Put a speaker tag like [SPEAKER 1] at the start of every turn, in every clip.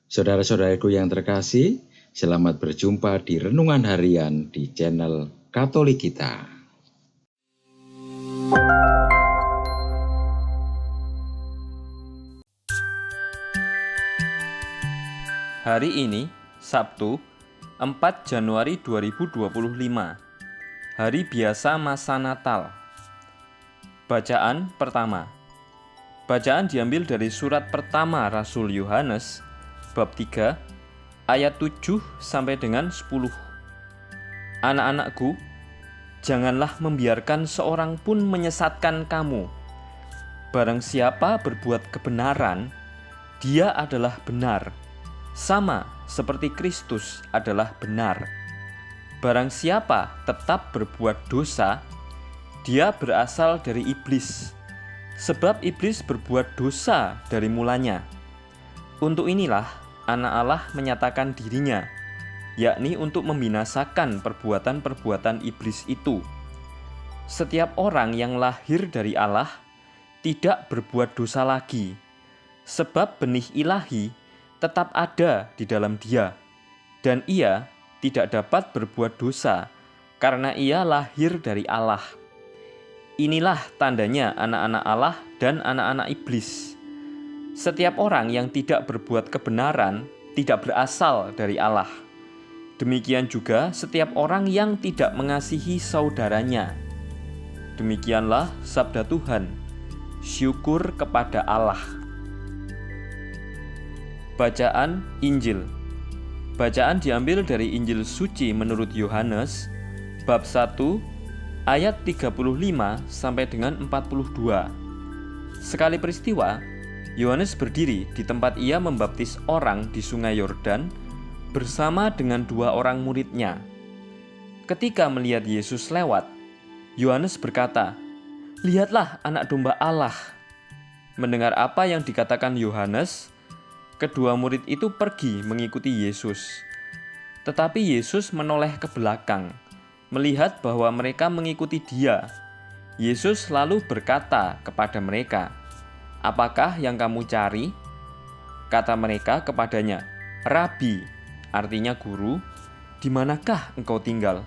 [SPEAKER 1] Saudara-saudaraku yang terkasih, selamat berjumpa di Renungan Harian di channel Katolik kita.
[SPEAKER 2] Hari ini, Sabtu, 4 Januari 2025, hari biasa masa Natal. Bacaan pertama. Bacaan diambil dari surat pertama Rasul Yohanes, bab 3, ayat 7 sampai dengan 10. Anak-anakku, janganlah membiarkan seorang pun menyesatkan kamu. Barang siapa berbuat kebenaran, dia adalah benar, sama seperti Kristus adalah benar. Barang siapa tetap berbuat dosa, dia berasal dari iblis, sebab iblis berbuat dosa dari mulanya. Untuk inilah Anak Allah menyatakan dirinya, yakni untuk membinasakan perbuatan-perbuatan iblis itu. Setiap orang yang lahir dari Allah tidak berbuat dosa lagi, sebab benih ilahi tetap ada di dalam dia, dan ia tidak dapat berbuat dosa karena ia lahir dari Allah. Inilah tandanya anak-anak Allah dan anak-anak iblis. Setiap orang yang tidak berbuat kebenaran tidak berasal dari Allah. Demikian juga setiap orang yang tidak mengasihi saudaranya. Demikianlah sabda Tuhan. Syukur kepada Allah. Bacaan Injil. Bacaan diambil dari Injil suci menurut Yohanes, bab 1, ayat 35 sampai dengan 42. Sekali peristiwa, Yohanes berdiri di tempat ia membaptis orang di sungai Yordan bersama dengan 2 orang muridnya. Ketika melihat Yesus lewat, Yohanes berkata, "Lihatlah anak domba Allah." Mendengar apa yang dikatakan Yohanes, kedua murid itu pergi mengikuti Yesus. Tetapi Yesus menoleh ke belakang, melihat bahwa mereka mengikuti Dia. Yesus lalu berkata kepada mereka, "Apakah yang kamu cari?" Kata mereka kepadanya, "Rabi," artinya guru, "di manakah engkau tinggal?"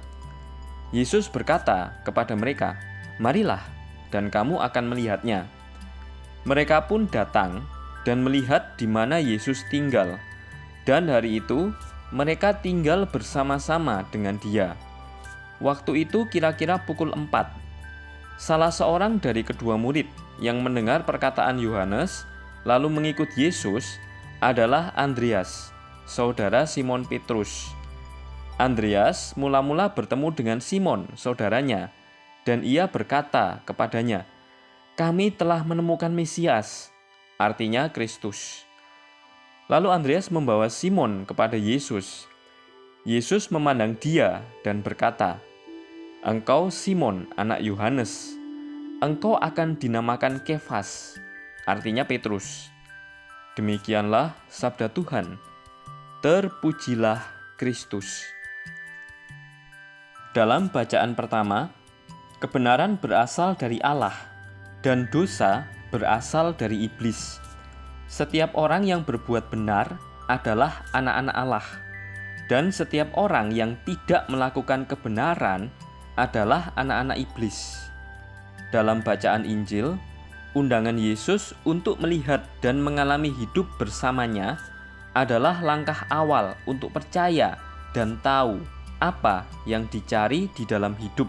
[SPEAKER 2] Yesus berkata kepada mereka, "Marilah, dan kamu akan melihatnya." Mereka pun datang dan melihat di mana Yesus tinggal, dan hari itu mereka tinggal bersama-sama dengan Dia. Waktu itu kira-kira pukul 4. Salah seorang dari kedua murid yang mendengar perkataan Yohanes lalu mengikut Yesus adalah Andreas, saudara Simon Petrus. Andreas mula-mula bertemu dengan Simon, saudaranya, dan ia berkata kepadanya, "Kami telah menemukan Mesias," artinya Kristus. Lalu Andreas membawa Simon kepada Yesus. Yesus memandang dia dan berkata, "Engkau Simon, anak Yohanes. Engkau akan dinamakan Kefas," artinya Petrus. Demikianlah sabda Tuhan. Terpujilah Kristus. Dalam bacaan pertama, kebenaran berasal dari Allah dan dosa berasal dari iblis. Setiap orang yang berbuat benar adalah anak-anak Allah, dan setiap orang yang tidak melakukan kebenaran adalah anak-anak iblis. Dalam bacaan Injil, undangan Yesus untuk melihat dan mengalami hidup bersamanya adalah langkah awal untuk percaya dan tahu apa yang dicari di dalam hidup.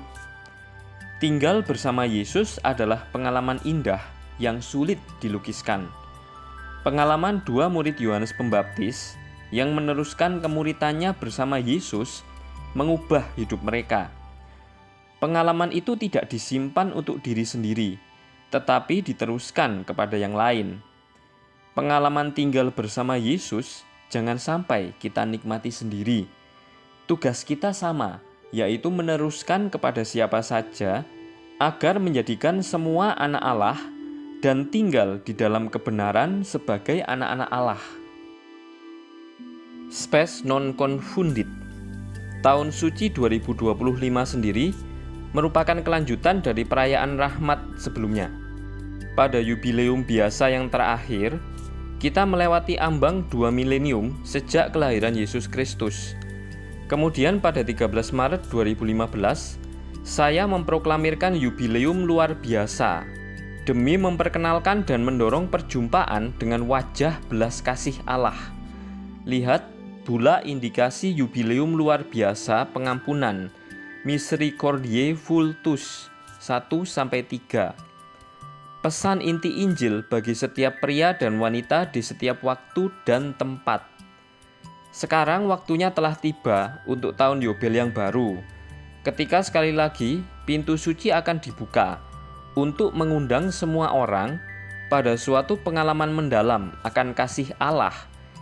[SPEAKER 2] Tinggal bersama Yesus adalah pengalaman indah yang sulit dilukiskan. Pengalaman 2 murid Yohanes Pembaptis yang meneruskan kemuritannya bersama Yesus mengubah hidup mereka. Pengalaman itu tidak disimpan untuk diri sendiri, tetapi diteruskan kepada yang lain. Pengalaman tinggal bersama Yesus jangan sampai kita nikmati sendiri. Tugas kita sama, yaitu meneruskan kepada siapa saja agar menjadikan semua anak Allah dan tinggal di dalam kebenaran sebagai anak-anak Allah. Spes non confundit. Tahun suci 2025 sendiri merupakan kelanjutan dari perayaan rahmat sebelumnya. Pada yubileum biasa yang terakhir, kita melewati ambang 2 milenium sejak kelahiran Yesus Kristus. Kemudian pada 13 Maret 2015, saya memproklamirkan yubileum luar biasa demi memperkenalkan dan mendorong perjumpaan dengan wajah belas kasih Allah. Lihat Bulla Indikasi Yubileum Luar Biasa Pengampunan Misericordiae Vultus 1-3. Pesan inti Injil bagi setiap pria dan wanita di setiap waktu dan tempat. Sekarang waktunya telah tiba untuk tahun Yobel yang baru, ketika sekali lagi pintu suci akan dibuka untuk mengundang semua orang pada suatu pengalaman mendalam akan kasih Allah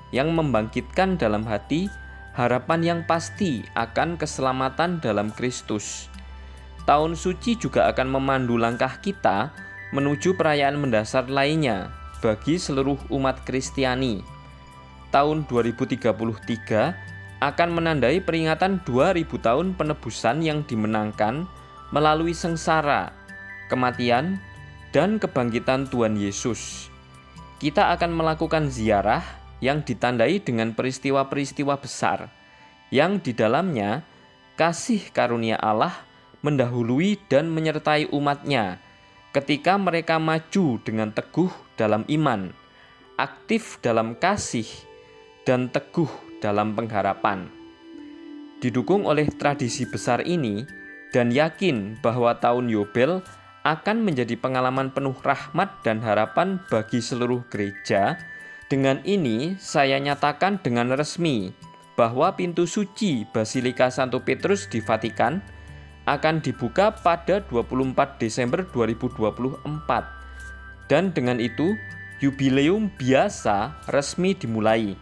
[SPEAKER 2] yang membangkitkan dalam hati harapan yang pasti akan keselamatan dalam Kristus. Tahun suci juga akan memandu langkah kita menuju perayaan mendasar lainnya bagi seluruh umat Kristiani. Tahun 2033 akan menandai peringatan 2000 tahun penebusan yang dimenangkan melalui sengsara, kematian, dan kebangkitan Tuhan Yesus. Kita akan melakukan ziarah yang ditandai dengan peristiwa-peristiwa besar, yang di dalamnya kasih karunia Allah mendahului dan menyertai umatnya ketika mereka maju dengan teguh dalam iman, aktif dalam kasih, dan teguh dalam pengharapan. Didukung oleh tradisi besar ini dan yakin bahwa tahun Yobel akan menjadi pengalaman penuh rahmat dan harapan bagi seluruh gereja, dengan ini saya nyatakan dengan resmi bahwa pintu suci Basilika Santo Petrus di Vatikan akan dibuka pada 24 Desember 2024. Dan dengan itu, yubileum biasa resmi dimulai.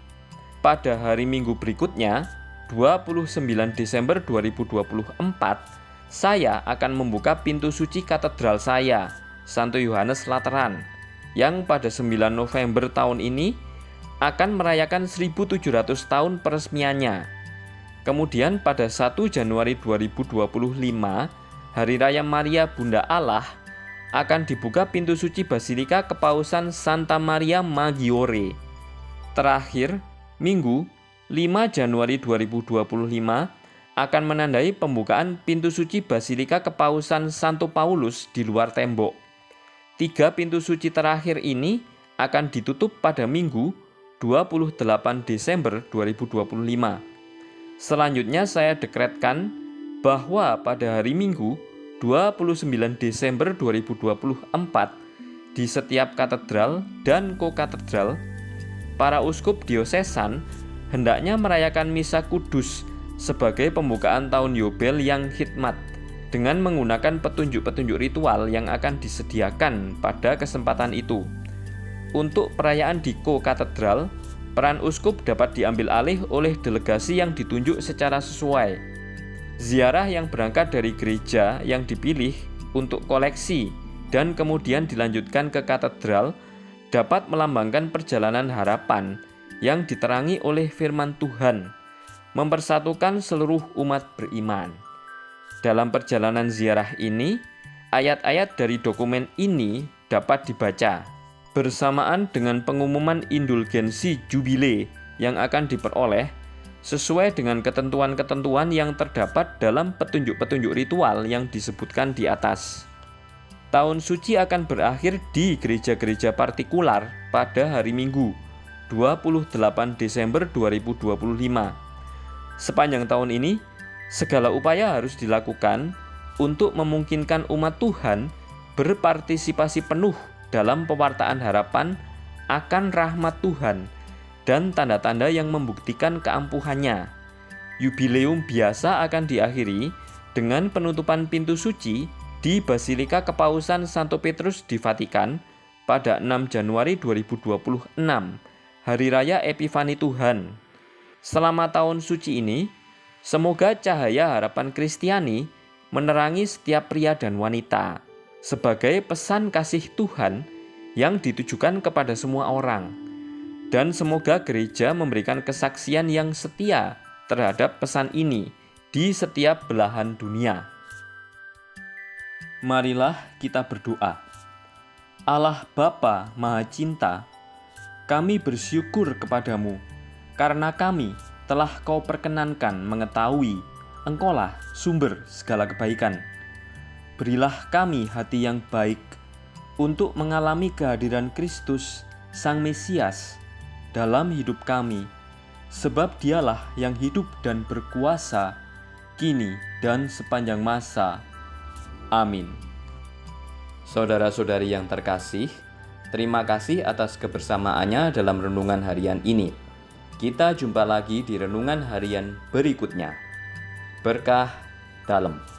[SPEAKER 2] Pada hari Minggu berikutnya, 29 Desember 2024, saya akan membuka pintu suci katedral saya, Santo Yohanes Lateran, yang pada 9 November tahun ini akan merayakan 1700 tahun peresmiannya. Kemudian pada 1 Januari 2025, Hari Raya Maria Bunda Allah, akan dibuka pintu suci Basilika Kepausan Santa Maria Maggiore. Terakhir, Minggu 5 Januari 2025 akan menandai pembukaan pintu suci Basilika Kepausan Santo Paulus di luar tembok. 3 pintu suci terakhir ini akan ditutup pada Minggu 28 Desember 2025. Selanjutnya saya dekretkan bahwa pada hari Minggu 29 Desember 2024 di setiap katedral dan kokatedral, para uskup diosesan hendaknya merayakan misa kudus sebagai pembukaan tahun Yobel yang khidmat dengan menggunakan petunjuk-petunjuk ritual yang akan disediakan pada kesempatan itu. Untuk perayaan di kokatedral, peran uskup dapat diambil alih oleh delegasi yang ditunjuk secara sesuai. Ziarah yang berangkat dari gereja yang dipilih untuk koleksi dan kemudian dilanjutkan ke katedral dapat melambangkan perjalanan harapan yang diterangi oleh firman Tuhan, mempersatukan seluruh umat beriman. Dalam perjalanan ziarah ini, ayat-ayat dari dokumen ini dapat dibaca bersamaan dengan pengumuman indulgensi jubile yang akan diperoleh sesuai dengan ketentuan-ketentuan yang terdapat dalam petunjuk-petunjuk ritual yang disebutkan di atas. Tahun suci akan berakhir di gereja-gereja partikular pada hari Minggu 28 Desember 2025. Sepanjang tahun ini, segala upaya harus dilakukan untuk memungkinkan umat Tuhan berpartisipasi penuh dalam pewartaan harapan akan rahmat Tuhan dan tanda-tanda yang membuktikan keampuhannya. Yubileum biasa akan diakhiri dengan penutupan pintu suci di Basilika Kepausan Santo Petrus di Vatikan pada 6 Januari 2026, Hari Raya Epifani Tuhan. Selama tahun suci ini, semoga cahaya harapan Kristiani menerangi setiap pria dan wanita sebagai pesan kasih Tuhan yang ditujukan kepada semua orang. Dan semoga gereja memberikan kesaksian yang setia terhadap pesan ini di setiap belahan dunia. Marilah kita berdoa. Allah Bapa Maha Cinta, kami bersyukur kepadamu, karena kami telah Kau perkenankan mengetahui Engkaulah sumber segala kebaikan. Berilah kami hati yang baik untuk mengalami kehadiran Kristus, Sang Mesias, dalam hidup kami, sebab Dialah yang hidup dan berkuasa, kini dan sepanjang masa. Amin. Saudara-saudari yang terkasih, terima kasih atas kebersamaannya dalam renungan harian ini. Kita jumpa lagi di renungan harian berikutnya. Berkah dalam.